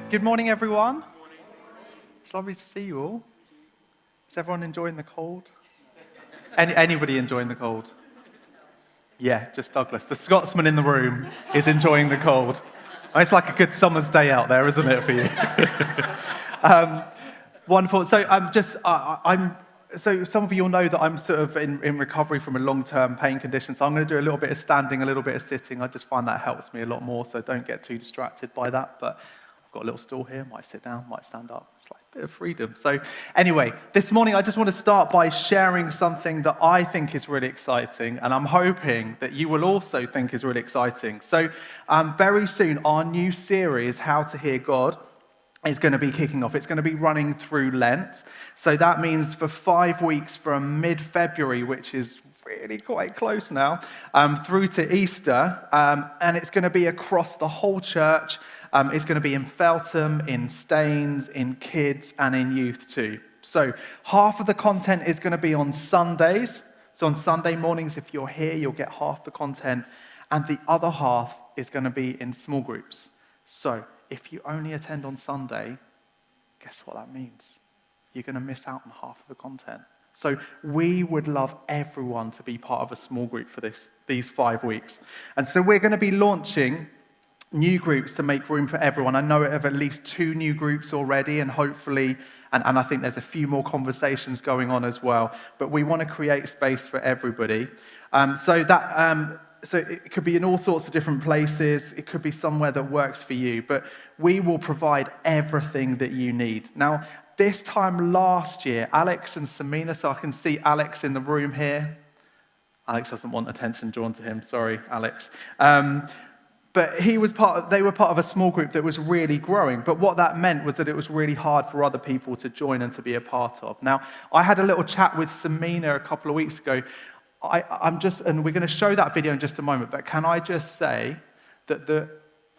Good morning, everyone. It's lovely to see you all. Is everyone enjoying the cold? Anybody enjoying the cold? Yeah, just Douglas. The Scotsman in the room is enjoying the cold. It's like a good summer's day out there, isn't it, for you? Wonderful. So So some of you will know that I'm sort of in recovery from a long-term pain condition. So I'm going to do a little bit of standing, a little bit of sitting. I just find that helps me a lot more. So don't get too distracted by that. But I've got a little stool here. Might sit down, might stand up. It's like a bit of freedom. So anyway, this morning I just want to start by sharing something that I think is really exciting, and I'm hoping that you will also think is really exciting. So very soon, our new series, How to Hear God, is going to be kicking off. It's going to be running through Lent. So that means for 5 weeks from mid-February, which is really quite close now, through to Easter. And it's going to be across the whole church. It's going to be in Feltham, in Staines, in kids, and in youth too. So half of the content is going to be on Sundays. So on Sunday mornings, if you're here, you'll get half the content. And the other half is going to be in small groups. So if you only attend on Sunday, guess what that means? You're going to miss out on half of the content. So we would love everyone to be part of a small group for these 5 weeks. And so we're going to be launching new groups to make room for everyone. I know of at least 2 new groups already, and hopefully, and I think there's a few more conversations going on as well, but we want to create space for everybody. So it could be in all sorts of different places. It could be somewhere that works for you, but we will provide everything that you need. Now, this time last year, Alex and Samina, so I can see Alex in the room here. Alex doesn't want attention drawn to him. Sorry, Alex. But they were part of a small group that was really growing. But what that meant was that it was really hard for other people to join and to be a part of. Now, I had a little chat with Samina a couple of weeks ago. And we're going to show that video in just a moment, but can I just say that the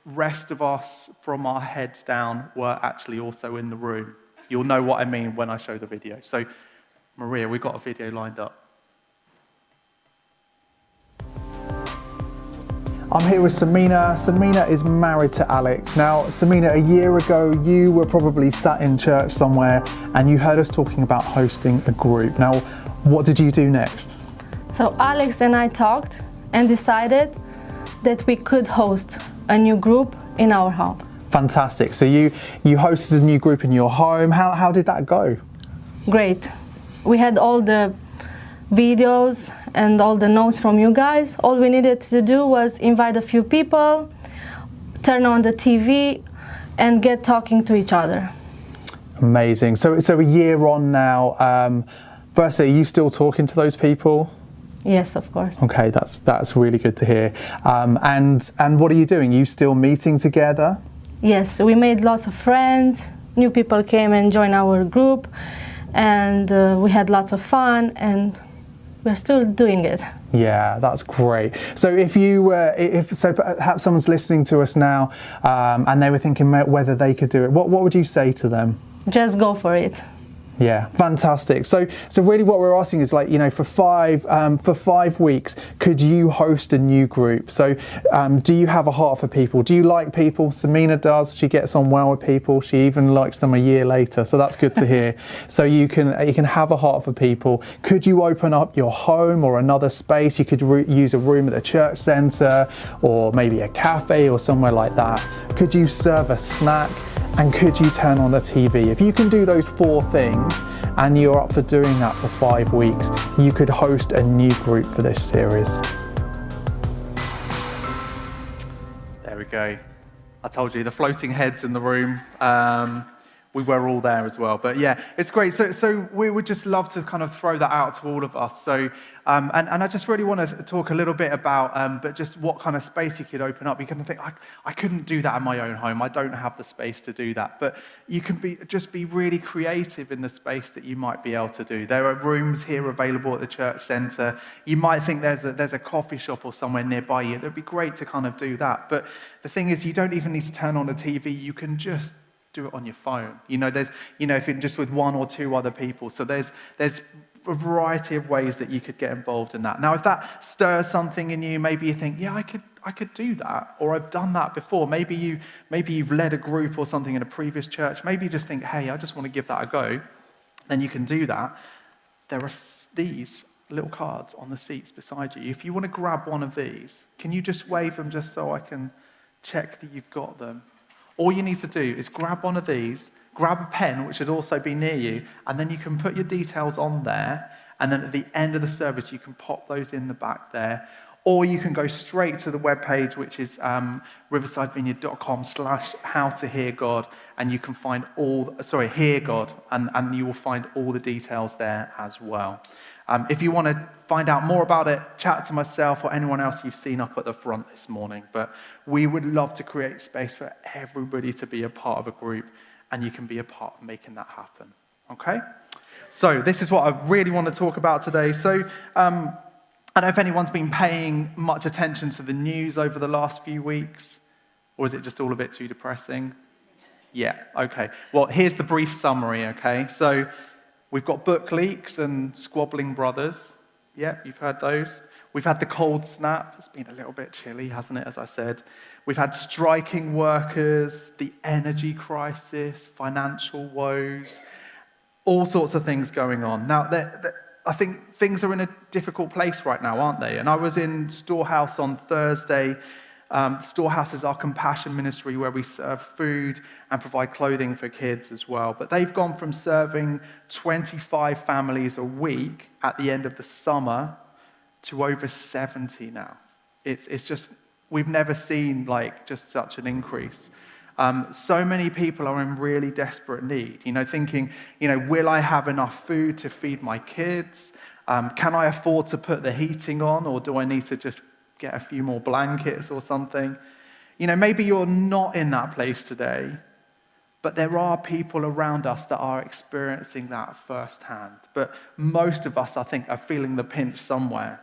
rest of us from our heads down were actually also in the room. You'll know what I mean when I show the video. So, Maria, we've got a video lined up. I'm here with Samina. Samina is married to Alex. Now, Samina, a year ago, you were probably sat in church somewhere and you heard us talking about hosting a group. Now, what did you do next? So Alex and I talked and decided that we could host a new group in our home. Fantastic. So you hosted a new group in your home. How did that go? Great. We had all the videos and all the notes from you guys. All we needed to do was invite a few people, turn on the TV, and get talking to each other. Amazing. So a year on now, firstly, are you still talking to those people? Yes, of course. Okay, that's really good to hear. And what are you doing? Are you still meeting together? Yes, we made lots of friends. New people came and joined our group, and we had lots of fun, and we're still doing it. Yeah, that's great. So perhaps someone's listening to us now, and they were thinking whether they could do it. What would you say to them? Just go for it. Yeah, fantastic. So really what we're asking is, like, for 5 weeks, could you host a new group? So do you have a heart for people? Do you like people? Samina does. She gets on well with people. She even likes them a year later. So that's good to hear. So you can have a heart for people. Could you open up your home or another space? You could use a room at the church centre, or maybe a cafe or somewhere like that. Could you serve a snack? And could you turn on the TV? If you can do those 4 things and you're up for doing that for 5 weeks, you could host a new group for this series. There we go. I told you, the floating heads in the room. We were all there as well. But yeah, it's great. So we would just love to kind of throw that out to all of us. So, and I just really want to talk a little bit about, but just what kind of space you could open up. You can think, I couldn't do that in my own home. I don't have the space to do that. But you can just be really creative in the space that you might be able to do. There are rooms here available at the church centre. You might think there's a coffee shop or somewhere nearby you. It'd be great to kind of do that. But the thing is, you don't even need to turn on the TV. You can just do it on your phone. There's, if you're just with 1 or 2 other people. So there's a variety of ways that you could get involved in that. Now, if that stirs something in you, maybe you think, yeah, I I could do that, or I've done that before. Maybe you've led a group or something in a previous church. Maybe you just think, hey, I just want to give that a go. Then you can do that. There are these little cards on the seats beside you. If you want to grab one of these, can you just wave them just so I can check that you've got them? All you need to do is grab one of these, grab a pen, which should also be near you, and then you can put your details on there, and then at the end of the service, you can pop those in the back there. Or you can go straight to the webpage, which is riversidevineyard.com/how-to-hear-God, and you can find hear God, and you will find all the details there as well. If you want to find out more about it, chat to myself or anyone else you've seen up at the front this morning. But we would love to create space for everybody to be a part of a group, and you can be a part of making that happen. Okay? So this is what I really want to talk about today. So I don't know if anyone's been paying much attention to the news over the last few weeks, or is it just all a bit too depressing? Yeah, okay. Well, here's the brief summary, okay? So we've got book leaks and squabbling brothers. Yeah, you've heard those. We've had the cold snap. It's been a little bit chilly, hasn't it, as I said. We've had striking workers, the energy crisis, financial woes, all sorts of things going on. Now, I think things are in a difficult place right now, aren't they? And I was in Storehouse on Thursday. Storehouse is our compassion ministry where we serve food and provide clothing for kids as well. But they've gone from serving 25 families a week at the end of the summer to over 70 now. It's just, we've never seen just such an increase. So many people are in really desperate need, thinking, will I have enough food to feed my kids? Can I afford to put the heating on, or do I need to just get a few more blankets or something? Maybe you're not in that place today, but there are people around us that are experiencing that firsthand. But most of us, I think, are feeling the pinch somewhere.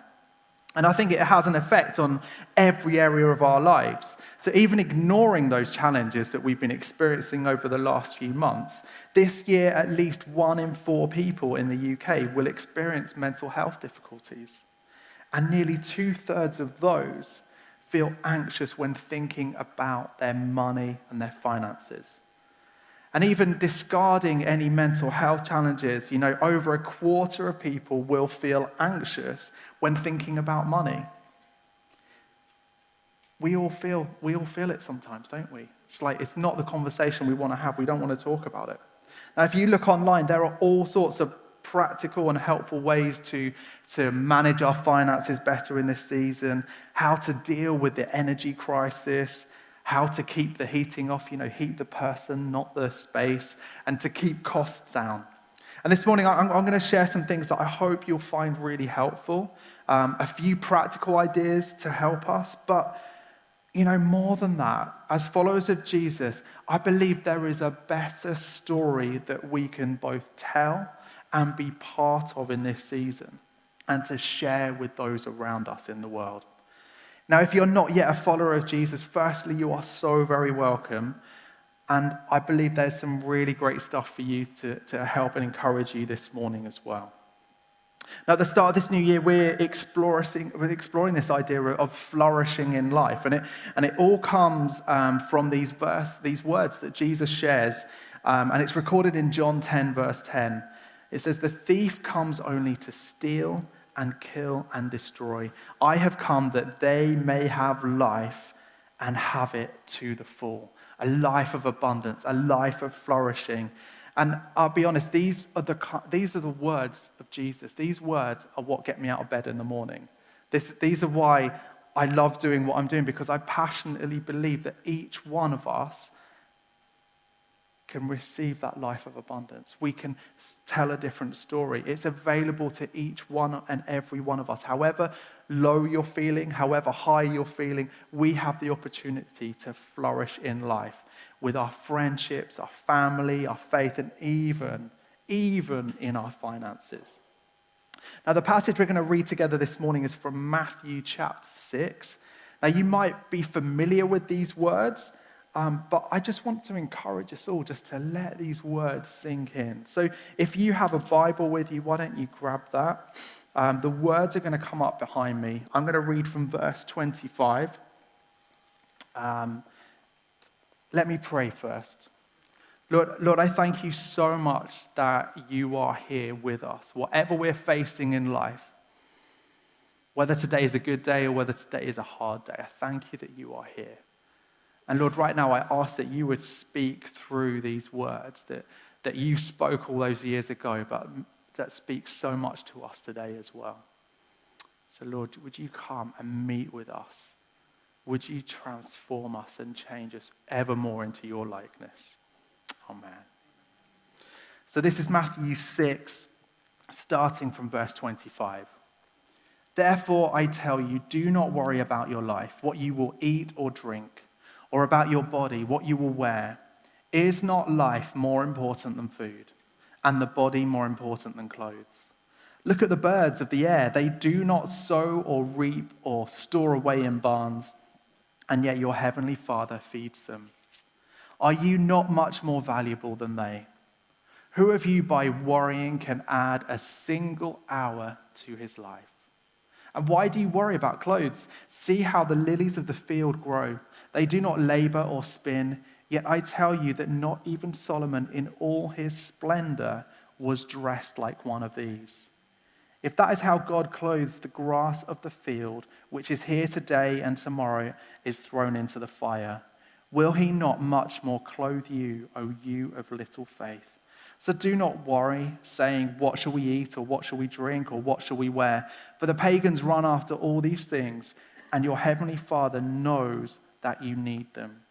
And I think it has an effect on every area of our lives. So even ignoring those challenges that we've been experiencing over the last few months, this year at least 1 in 4 people in the UK will experience mental health difficulties. And nearly 2/3 of those feel anxious when thinking about their money and their finances. And even discarding any mental health challenges, over 1/4 of people will feel anxious when thinking about money. We all feel it sometimes, don't we? It's not the conversation we want to have. We don't want to talk about it. Now, if you look online, there are all sorts of practical and helpful ways to manage our finances better in this season, how to deal with the energy crisis, how to keep the heating off, heat the person, not the space, and to keep costs down. And this morning, I'm going to share some things that I hope you'll find really helpful, a few practical ideas to help us, but more than that, as followers of Jesus, I believe there is a better story that we can both tell and be part of in this season, and to share with those around us in the world. Now, if you're not yet a follower of Jesus, firstly, you are so very welcome. And I believe there's some really great stuff for you to help and encourage you this morning as well. Now, at the start of this new year, we're exploring this idea of flourishing in life. And it all comes from these words that Jesus shares. And it's recorded in John 10, verse 10. It says, "The thief comes only to steal and kill and destroy. I have come that they may have life and have it to the full." A life of abundance, a life of flourishing. And I'll be honest, these are the words of Jesus. These words are what get me out of bed in the morning. These are why I love doing what I'm doing, because I passionately believe that each one of us can receive that life of abundance. We can tell a different story. It's available to each one and every one of us. However low you're feeling, however high you're feeling, we have the opportunity to flourish in life with our friendships, our family, our faith, and even in our finances. Now, the passage we're going to read together this morning is from Matthew chapter 6. Now, you might be familiar with these words, but I just want to encourage us all just to let these words sink in. So if you have a Bible with you, why don't you grab that? The words are going to come up behind me. I'm going to read from verse 25. Let me pray first. Lord, I thank you so much that you are here with us. Whatever we're facing in life, whether today is a good day or whether today is a hard day, I thank you that you are here. And Lord, right now I ask that you would speak through these words that you spoke all those years ago, but that speaks so much to us today as well. So Lord, would you come and meet with us? Would you transform us and change us ever more into your likeness? Amen. So this is Matthew 6, starting from verse 25. Therefore, I tell you, do not worry about your life, what you will eat or drink, or about your body, what you will wear. Is not life more important than food, and the body more important than clothes? Look at the birds of the air. They do not sow or reap or store away in barns, and yet your heavenly Father feeds them. Are you not much more valuable than they? Who of you by worrying can add a single hour to his life? And why do you worry about clothes? See how the lilies of the field grow. They do not labor or spin, yet I tell you that not even Solomon in all his splendor was dressed like one of these. If that is how God clothes the grass of the field, which is here today and tomorrow is thrown into the fire, will he not much more clothe you, O you of little faith? So do not worry, saying, what shall we eat, or what shall we drink, or what shall we wear? For the pagans run after all these things, and your heavenly Father knows that you need them.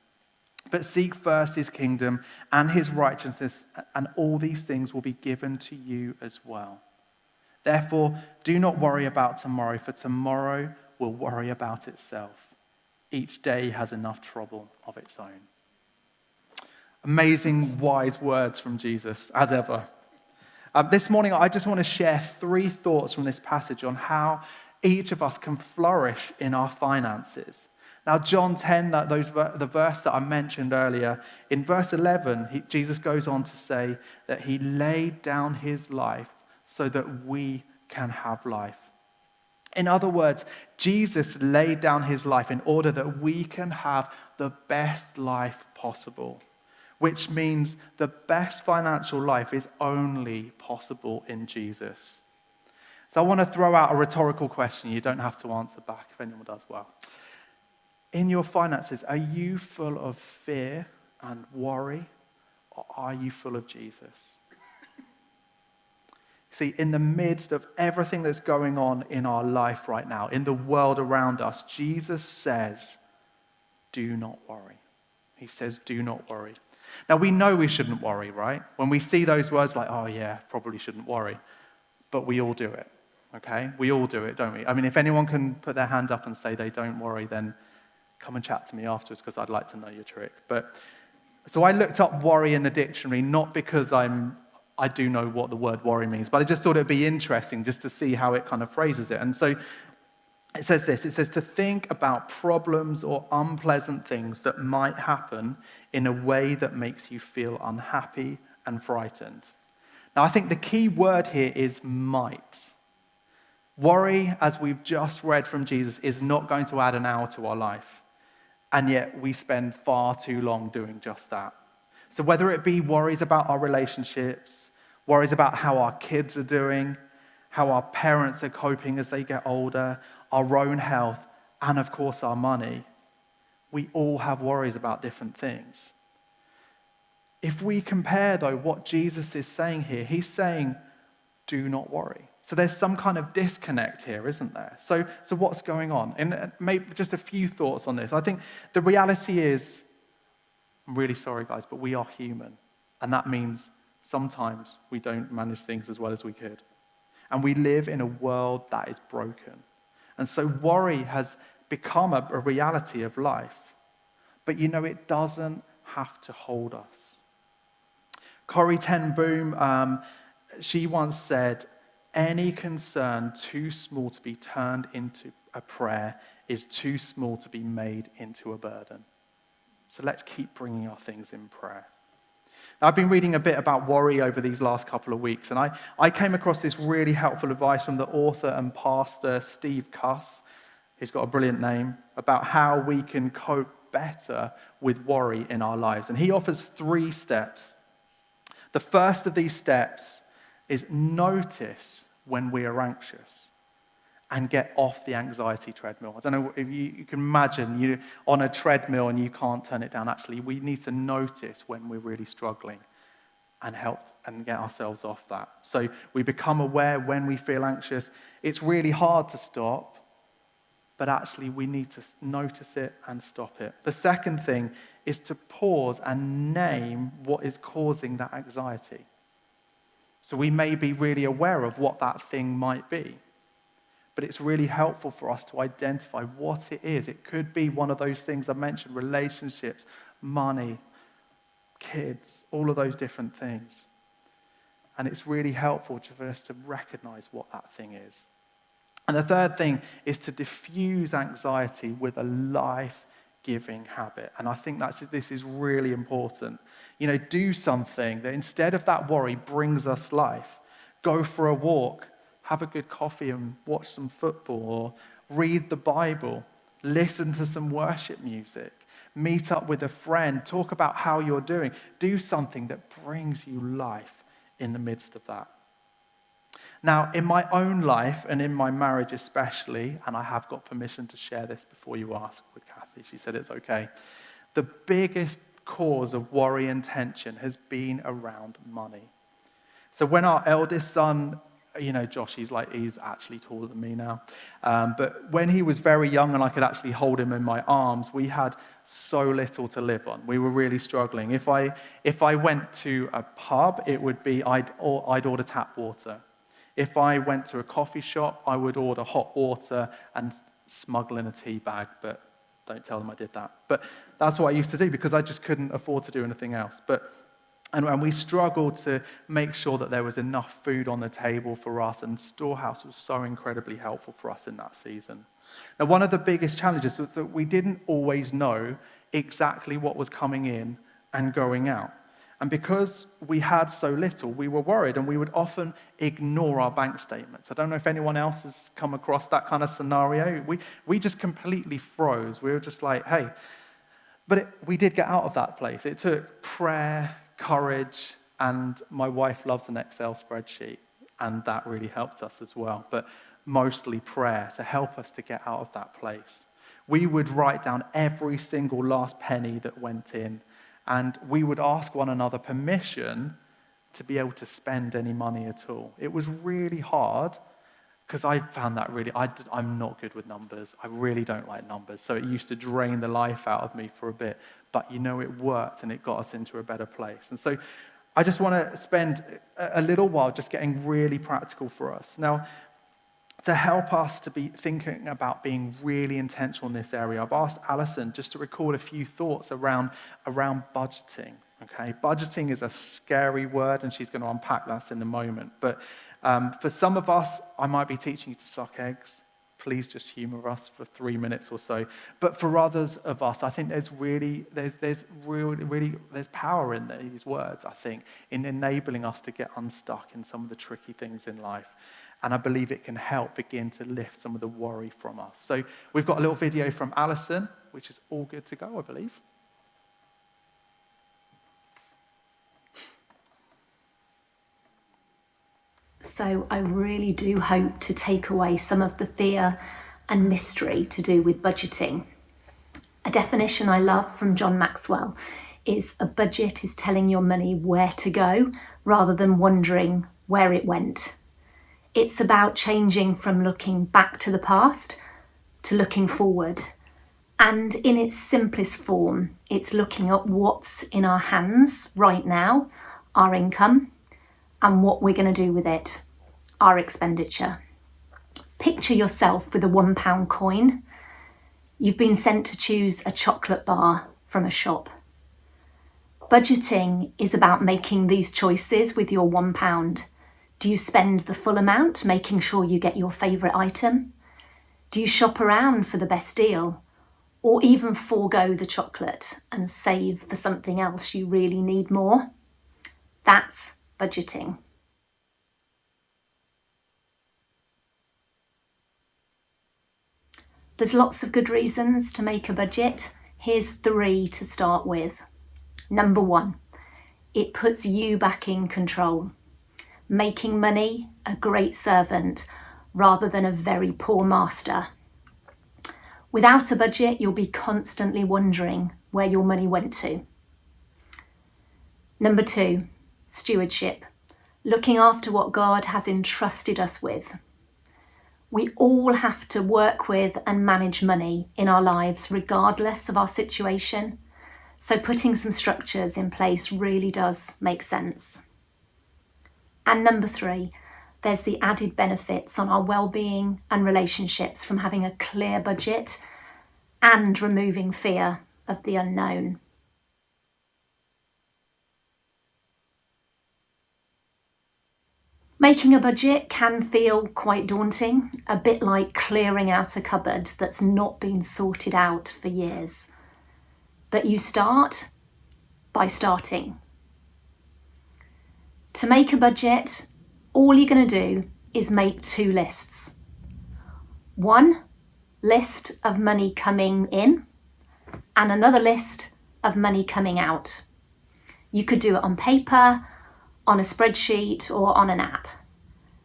But seek first his kingdom and his righteousness, and all these things will be given to you as well. Therefore, do not worry about tomorrow, for tomorrow will worry about itself. Each day has enough trouble of its own. Amazing, wise words from Jesus, as ever. This morning, I just want to share 3 thoughts from this passage on how each of us can flourish in our finances. Now, John 10, the verse that I mentioned earlier, in verse 11, Jesus goes on to say that he laid down his life so that we can have life. In other words, Jesus laid down his life in order that we can have the best life possible, which means the best financial life is only possible in Jesus. So I want to throw out a rhetorical question. You don't have to answer back if anyone does well. In your finances, are you full of fear and worry, or are you full of Jesus? See, in the midst of everything that's going on in our life right now, in the world around us, Jesus says, do not worry. He says, do not worry. Now, we know we shouldn't worry, right? When we see those words like, oh yeah, probably shouldn't worry. But we all do it, okay? We all do it, don't we? I mean, if anyone can put their hand up and say they don't worry, then come and chat to me afterwards because I'd like to know your trick. So I looked up worry in the dictionary, not because I do know what the word worry means, but I just thought it'd be interesting just to see how it kind of phrases it. And so it says this, it says to think about problems or unpleasant things that might happen in a way that makes you feel unhappy and frightened. Now, I think the key word here is might. Worry, as we've just read from Jesus, is not going to add an hour to our life. And yet we spend far too long doing just that. So whether it be worries about our relationships, worries about how our kids are doing, how our parents are coping as they get older, our own health, and of course our money, we all have worries about different things. If we compare, though, what Jesus is saying here, he's saying, do not worry. So there's some kind of disconnect here, isn't there? So what's going on? And maybe just a few thoughts on this. I think the reality is, I'm really sorry, guys, but we are human. And that means sometimes we don't manage things as well as we could. And we live in a world that is broken. And so worry has become a reality of life. But it doesn't have to hold us. Corrie ten Boom, she once said, any concern too small to be turned into a prayer is too small to be made into a burden. So let's keep bringing our things in prayer. Now, I've been reading a bit about worry over these last couple of weeks, and I came across this really helpful advice from the author and pastor Steve Cuss, who's got a brilliant name, about how we can cope better with worry in our lives. And he offers 3 steps. The first of these steps is notice when we are anxious and get off the anxiety treadmill. I don't know if you can imagine you on a treadmill and you can't turn it down. Actually, we need to notice when we're really struggling and help and get ourselves off that. So we become aware when we feel anxious. It's really hard to stop, but actually we need to notice it and stop it. The second thing is to pause and name what is causing that anxiety. So we may be really aware of what that thing might be, but it's really helpful for us to identify what it is. It could be one of those things I mentioned: relationships, money, kids, all of those different things. And it's really helpful for us to recognize what that thing is. And the third thing is to diffuse anxiety with a life-giving habit. And I think this is really important. Do something that instead of that worry brings us life. Go for a walk, have a good coffee and watch some football, or read the Bible, listen to some worship music, meet up with a friend, talk about how you're doing. Do something that brings you life in the midst of that. Now, in my own life and in my marriage especially, and I have got permission to share this before you ask with Kathy, she said it's okay, the biggest cause of worry and tension has been around money. So when our eldest son, Josh, he's actually taller than me now. But when he was very young and I could actually hold him in my arms, we had so little to live on. We were really struggling. If I went to a pub, it would be I'd order tap water. If I went to a coffee shop, I would order hot water and smuggle in a tea bag, but don't tell them I did that. But that's what I used to do because I just couldn't afford to do anything else. And we struggled to make sure that there was enough food on the table for us, and Storehouse was so incredibly helpful for us in that season. Now, one of the biggest challenges was that we didn't always know exactly what was coming in and going out. And because we had so little, we were worried, and we would often ignore our bank statements. I don't know if anyone else has come across that kind of scenario. We just completely froze. We were just like, hey. But we did get out of that place. It took prayer, courage, and my wife loves an Excel spreadsheet, and that really helped us as well. But mostly prayer to help us to get out of that place. We would write down every single last penny that went in, and we would ask one another permission to be able to spend any money at all. It was really hard because I found that I'm not good with numbers. I really don't like numbers. So it used to drain the life out of me for a bit. But it worked and it got us into a better place. And so I just want to spend a little while just getting really practical for us. Now, to help us to be thinking about being really intentional in this area, I've asked Alison just to record a few thoughts around budgeting. Okay, budgeting is a scary word, and she's going to unpack that in a moment. But for some of us, I might be teaching you to suck eggs. Please just humor us for 3 minutes or so. But for others of us, I think there's power in these words, I think, in enabling us to get unstuck in some of the tricky things in life. And I believe it can help begin to lift some of the worry from us. So we've got a little video from Alison, which is all good to go, I believe. So I really do hope to take away some of the fear and mystery to do with budgeting. A definition I love from John Maxwell is a budget is telling your money where to go rather than wondering where it went. It's about changing from looking back to the past to looking forward. And in its simplest form, it's looking at what's in our hands right now, our income, and what we're going to do with it, our expenditure. Picture yourself with a £1 coin. You've been sent to choose a chocolate bar from a shop. Budgeting is about making these choices with your £1. Do you spend the full amount, making sure you get your favourite item? Do you shop around for the best deal? Or even forego the chocolate and save for something else you really need more? That's budgeting. There's lots of good reasons to make a budget. Here's 3 to start with. Number 1, it puts you back in control, making money a great servant rather than a very poor master. Without a budget, you'll be constantly wondering where your money went to. Number 2, stewardship, looking after what God has entrusted us with. We all have to work with and manage money in our lives regardless of our situation. So putting some structures in place really does make sense. And number 3, there's the added benefits on our well-being and relationships from having a clear budget and removing fear of the unknown. Making a budget can feel quite daunting, a bit like clearing out a cupboard that's not been sorted out for years. But you start by starting. To make a budget, all you're going to do is make 2 lists. 1 list of money coming in and another list of money coming out. You could do it on paper, on a spreadsheet, or on an app.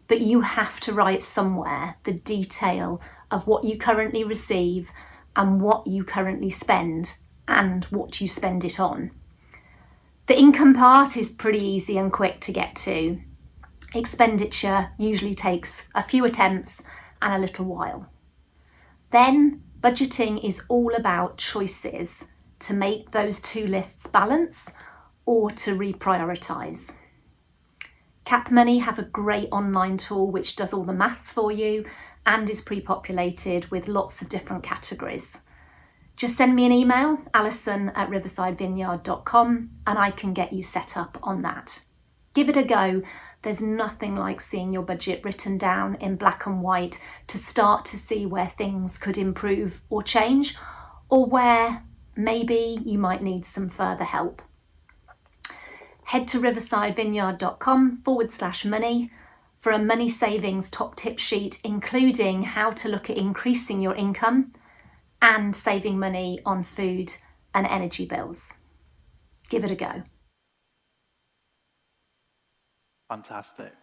But you have to write somewhere the detail of what you currently receive and what you currently spend and what you spend it on. The income part is pretty easy and quick to get to. Expenditure usually takes a few attempts and a little while. Then budgeting is all about choices to make those 2 lists balance or to reprioritise. Cap Money have a great online tool which does all the maths for you and is pre-populated with lots of different categories. Just send me an email, alison@riversidevineyard.com, and I can get you set up on that. Give it a go. There's nothing like seeing your budget written down in black and white to start to see where things could improve or change, or where maybe you might need some further help. Head to riversidevineyard.com/money for a money savings top tip sheet, including how to look at increasing your income and saving money on food and energy bills. Give it a go. Fantastic.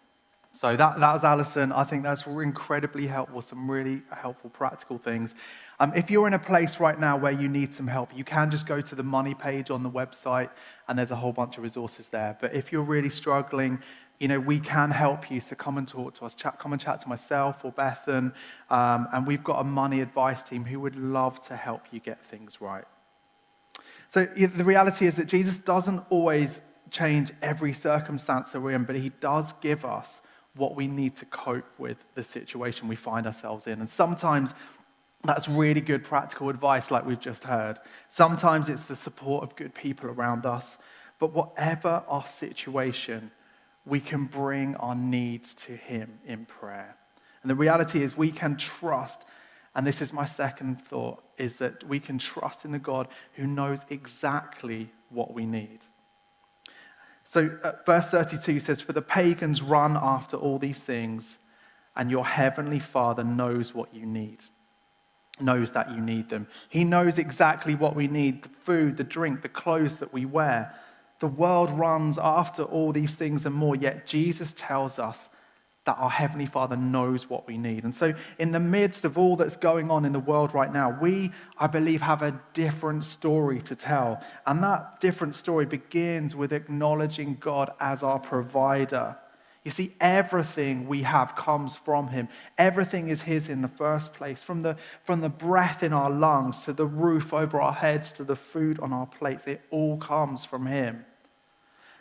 So that was Alison. I think that's incredibly helpful, some really helpful practical things. If you're in a place right now where you need some help, you can just go to the money page on the website and there's a whole bunch of resources there. But if you're really struggling, we can help you. So come and talk to us. Come and chat to myself or Bethan. And we've got a money advice team who would love to help you get things right. So the reality is that Jesus doesn't always change every circumstance that we're in, but he does give us what we need to cope with the situation we find ourselves in. And sometimes that's really good practical advice like we've just heard. Sometimes it's the support of good people around us. But whatever our situation, we can bring our needs to him in prayer. And the reality is we can trust, and this is my second thought, is that we can trust in a God who knows exactly what we need. So verse 32 says, "For the pagans run after all these things, and your heavenly Father knows what you need." Knows that you need them. He knows exactly what we need, the food, the drink, the clothes that we wear. The world runs after all these things and more, yet Jesus tells us that our Heavenly Father knows what we need. And so in the midst of all that's going on in the world right now, we, I believe, have a different story to tell. And that different story begins with acknowledging God as our provider. You see, everything we have comes from him. Everything is his in the first place. From the breath in our lungs, to the roof over our heads, to the food on our plates, it all comes from him.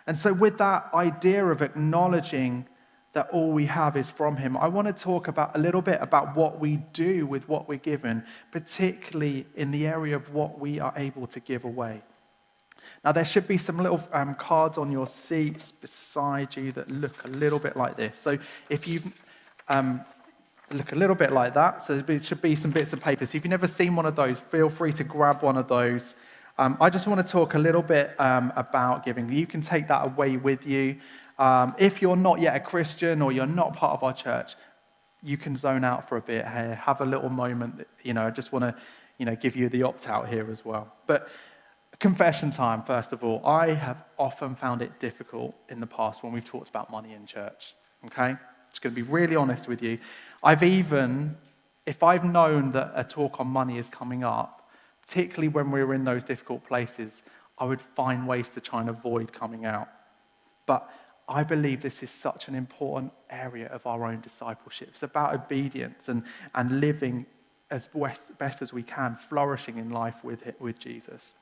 And so with that idea of acknowledging that all we have is from him, I want to talk a little bit about what we do with what we're given, particularly in the area of what we are able to give away. Now, there should be some little cards on your seats beside you that look a little bit like this. So if you look a little bit like that, so there should be some bits of paper. So if you've never seen one of those, feel free to grab one of those. I just want to talk a little bit about giving. You can take that away with you. If you're not yet a Christian or you're not part of our church, you can zone out for a bit here, have a little moment. I just want to give you the opt-out here as well. But confession time, first of all. I have often found it difficult in the past when we've talked about money in church, okay? Just going to be really honest with you. If I've known that a talk on money is coming up, particularly when we were in those difficult places, I would find ways to try and avoid coming out. But I believe this is such an important area of our own discipleship. It's about obedience and living as best as we can, flourishing in life with Jesus.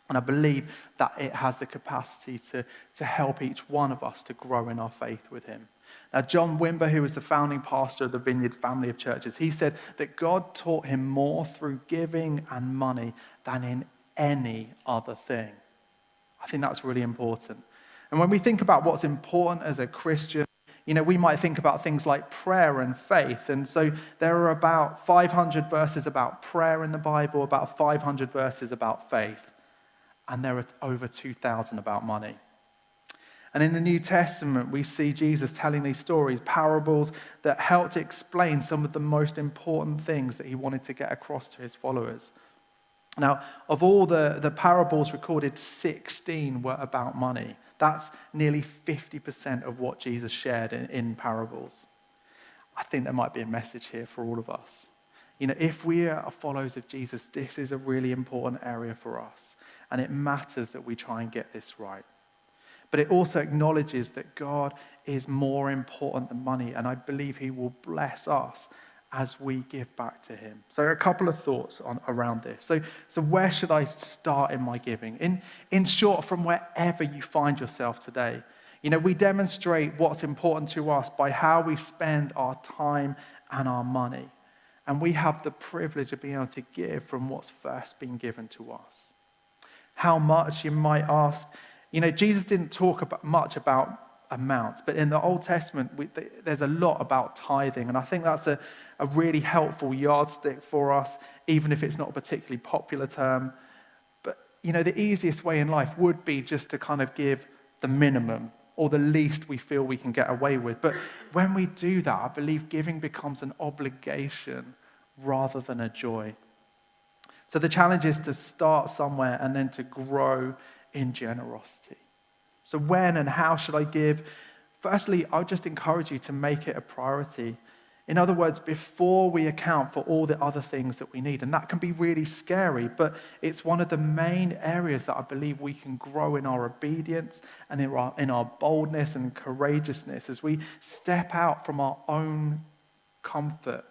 And I believe that it has the capacity to help each one of us to grow in our faith with him. Now, John Wimber, who was the founding pastor of the Vineyard family of churches, he said that God taught him more through giving and money than in any other thing. I think that's really important. And when we think about what's important as a Christian, we might think about things like prayer and faith. And so there are about 500 verses about prayer in the Bible, about 500 verses about faith. And there are over 2,000 about money. And in the New Testament, we see Jesus telling these stories, parables that help to explain some of the most important things that he wanted to get across to his followers. Now, of all the parables recorded, 16 were about money. That's nearly 50% of what Jesus shared in parables. I think there might be a message here for all of us. If we are followers of Jesus, this is a really important area for us. And it matters that we try and get this right. But it also acknowledges that God is more important than money, and I believe he will bless us as we give back to him. So a couple of thoughts around this. So where should I start in my giving? In short, from wherever you find yourself today. We demonstrate what's important to us by how we spend our time and our money. And we have the privilege of being able to give from what's first been given to us. How much, you might ask? Jesus didn't talk much about amounts, but in the Old Testament, there's a lot about tithing, and I think that's a really helpful yardstick for us, even if it's not a particularly popular term. But, the easiest way in life would be just to kind of give the minimum, or the least we feel we can get away with. But when we do that, I believe giving becomes an obligation rather than a joy. So the challenge is to start somewhere and then to grow in generosity. So when and how should I give? Firstly, I would just encourage you to make it a priority. In other words, before we account for all the other things that we need. And that can be really scary, but it's one of the main areas that I believe we can grow in our obedience and in our boldness and courageousness as we step out from our own comfort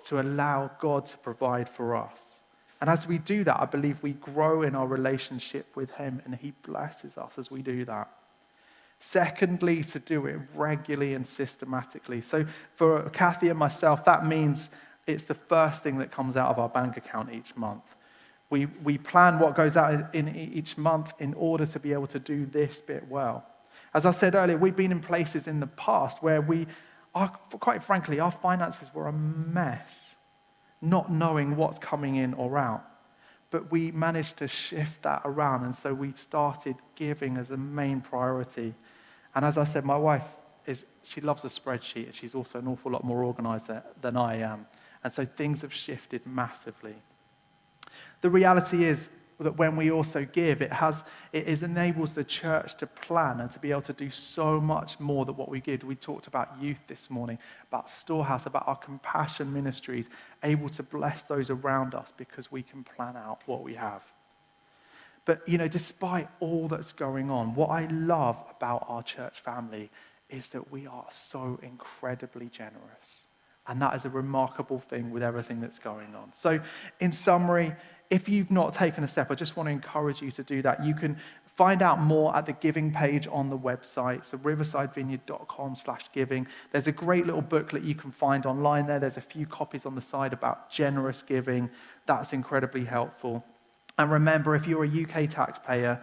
to allow God to provide for us. And as we do that, I believe we grow in our relationship with him, and he blesses us as we do that. Secondly, to do it regularly and systematically. So for Kathy and myself, that means it's the first thing that comes out of our bank account each month. We plan what goes out in each month in order to be able to do this bit well. As I said earlier, we've been in places in the past where quite frankly, our finances were a mess, not knowing what's coming in or out. But we managed to shift that around, and so we started giving as a main priority. And as I said, my wife, she loves a spreadsheet, and she's also an awful lot more organized than I am. And so things have shifted massively. The reality is that when we also give, it enables the church to plan and to be able to do so much more than what we give. We talked about youth this morning, about Storehouse, about our compassion ministries, able to bless those around us because we can plan out what we have. But, despite all that's going on, what I love about our church family is that we are so incredibly generous. And that is a remarkable thing with everything that's going on. So, in summary, if you've not taken a step, I just want to encourage you to do that. You can find out more at the giving page on the website, so riversidevineyard.com/giving. There's a great little booklet you can find online there. There's a few copies on the side about generous giving. That's incredibly helpful. And remember, if you're a UK taxpayer,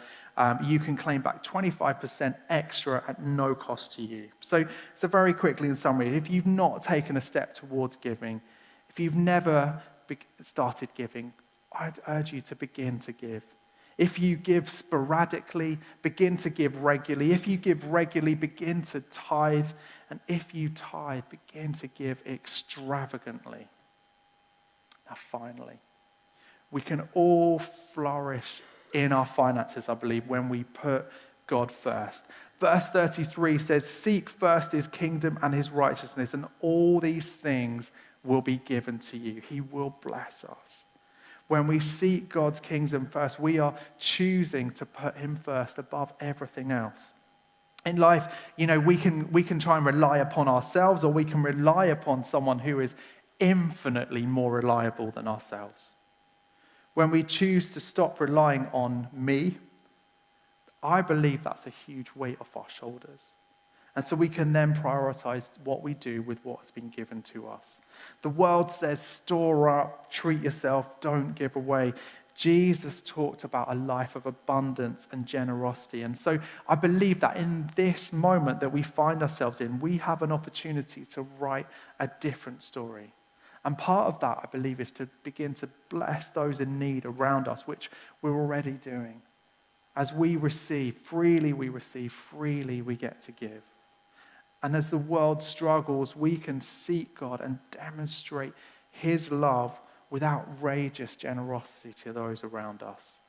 you can claim back 25% extra at no cost to you. So very quickly in summary, if you've not taken a step towards giving, if you've never started giving, I'd urge you to begin to give. If you give sporadically, begin to give regularly. If you give regularly, begin to tithe. And if you tithe, begin to give extravagantly. Now finally, We can all flourish in our finances, I believe, when we put God first. Verse 33 says, "Seek first his kingdom and his righteousness, and all these things will be given to you." He will bless us. When we seek God's kingdom first, we are choosing to put him first above everything else. In life, we can try and rely upon ourselves, or we can rely upon someone who is infinitely more reliable than ourselves. When we choose to stop relying on me, I believe that's a huge weight off our shoulders. And so we can then prioritize what we do with what has been given to us. The world says, store up, treat yourself, don't give away. Jesus talked about a life of abundance and generosity. And so I believe that in this moment that we find ourselves in, we have an opportunity to write a different story. And part of that, I believe, is to begin to bless those in need around us, which we're already doing. As we receive, freely we get to give. And as the world struggles, we can seek God and demonstrate his love with outrageous generosity to those around us.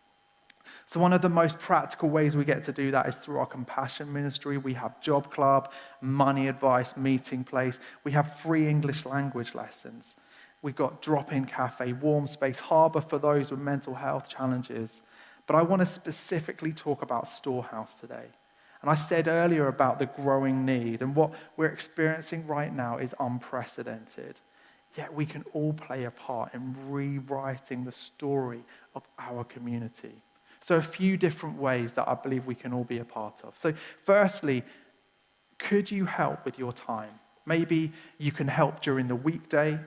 So one of the most practical ways we get to do that is through our compassion ministry. We have Job Club, money advice, meeting place. We have free English language lessons. We've got drop-in cafe, warm space, harbour for those with mental health challenges. But I want to specifically talk about Storehouse today. And I said earlier about the growing need, and what we're experiencing right now is unprecedented. Yet we can all play a part in rewriting the story of our community. So a few different ways that I believe we can all be a part of. So firstly, could you help with your time? Maybe you can help during the weekday.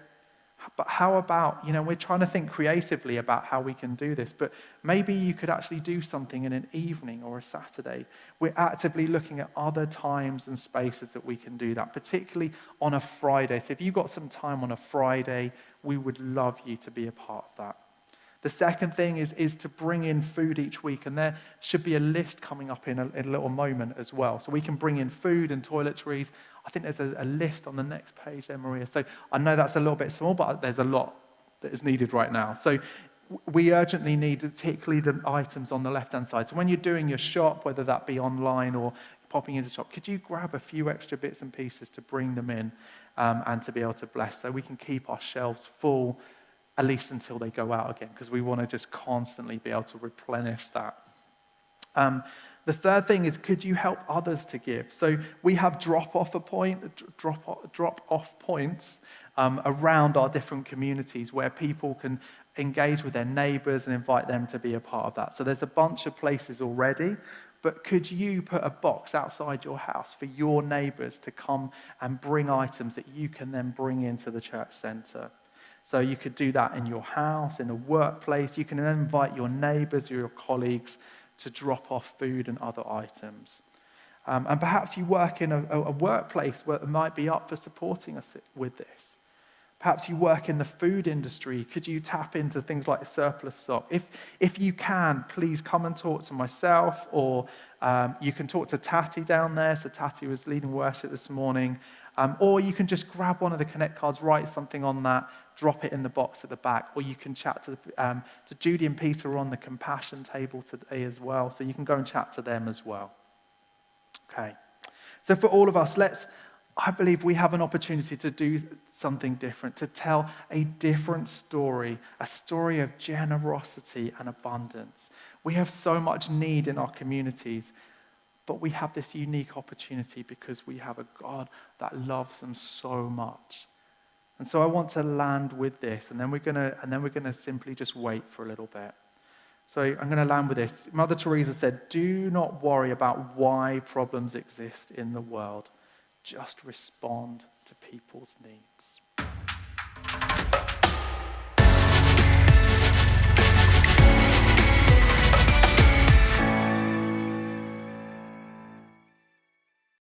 But how about, we're trying to think creatively about how we can do this, but maybe you could actually do something in an evening or a Saturday. We're actively looking at other times and spaces that we can do that, particularly on a Friday. So if you've got some time on a Friday, we would love you to be a part of that. The second thing is to bring in food each week, and there should be a list coming up in a little moment as well. So we can bring in food and toiletries. I think there's a list on the next page there, Maria. So I know that's a little bit small, but there's a lot that is needed right now. So we urgently need, particularly the items on the left-hand side. So when you're doing your shop, whether that be online or popping into the shop, could you grab a few extra bits and pieces to bring them in and to be able to bless, so we can keep our shelves full, at least until they go out again, because we want to just constantly be able to replenish that. The third thing is, could you help others to give? So we have drop-off points around our different communities where people can engage with their neighbours and invite them to be a part of that. So there's a bunch of places already, but could you put a box outside your house for your neighbours to come and bring items that you can then bring into the church centre? So you could do that in your house, in a workplace. You can then invite your neighbours or your colleagues to drop off food and other items. And perhaps you work in a workplace where it might be up for supporting us with this. Perhaps you work in the food industry. Could you tap into things like surplus stock? If you can, please come and talk to myself, or you can talk to Tati down there. So Tati was leading worship this morning. Or you can just grab one of the Connect cards, write something on that, drop it in the box at the back. Or you can chat to Judy and Peter on the compassion table today as well. So you can go and chat to them as well. Okay. So for all of us, I believe we have an opportunity to do something different, to tell a different story, a story of generosity and abundance. We have so much need in our communities, but we have this unique opportunity because we have a God that loves them so much. And so I want to land with this, and then we're gonna simply just wait for a little bit. So I'm going to land with this. Mother Teresa said, "Do not worry about why problems exist in the world. Just respond to people's needs."